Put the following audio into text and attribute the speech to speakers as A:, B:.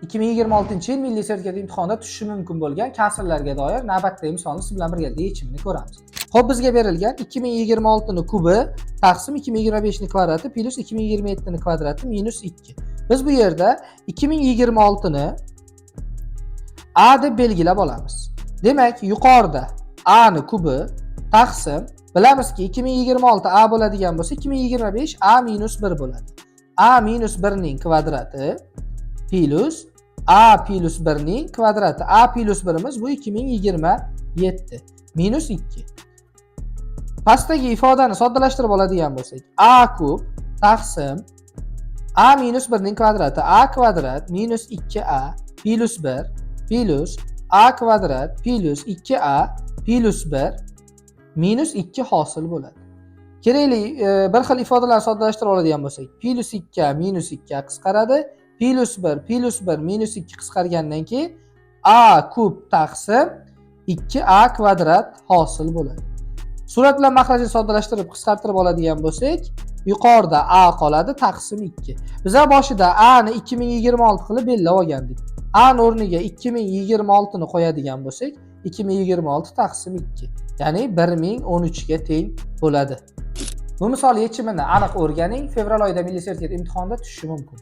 A: 2026-yil milliy sertifikat imtihonida tushishi mumkin bo'lgan kasrlarga doir navbatdagi misolni siz bilan birgalikda yechimini ko'ramiz. Xo'p, bizga berilgan 2026 ni kubi taqsim 2025 ni kvadrati plus 2027 ni kvadrati minus 2. Biz bu yerda 2026 ni a deb belgilab olamiz. Demak, yuqorida a ni kubi taqsim bilamizki 2026 a bo'ladigan bo'lsa 2025 a minus 1 bo'ladi. A minus 1 ning kvadrati plus a plus 1 ning kvadrati. A plus 1imiz bu 2027 minus 2. Pastdagi ifodani soddalashtirib oladigan bo'lsak, a kub taqsim a minus 1 ning kvadrati a kvadrat minus 2a plus 1 plus a kvadrat plus 2a plus 1 minus 2 hosil bo'ladi. Kerakli bir xil ifodalarni soddalashtirib oladigan bo'lsak, plus 2a minus 2a qisqaradi, plus 1 minus 2 qisqargandan keyin a kub taqsim 2a kvadrat hosil bo'ladi. Surat bilan maxrajni soddalashtirib qisqartirib oladigan bo'lsak, yuqorida a qoladi taqsim 2. Biz boshida a ni 2026 qilib belgilab olgandik. A ni o'rniga 2026 ni qo'yadigan bo'lsak, 2026 taqsim 2. Ya'ni 1013 ga teng bo'ladi. Bu misol yechimini aniq o'rganing. Fevral oyida milliy sertifikat imtihonida tushishi mumkin.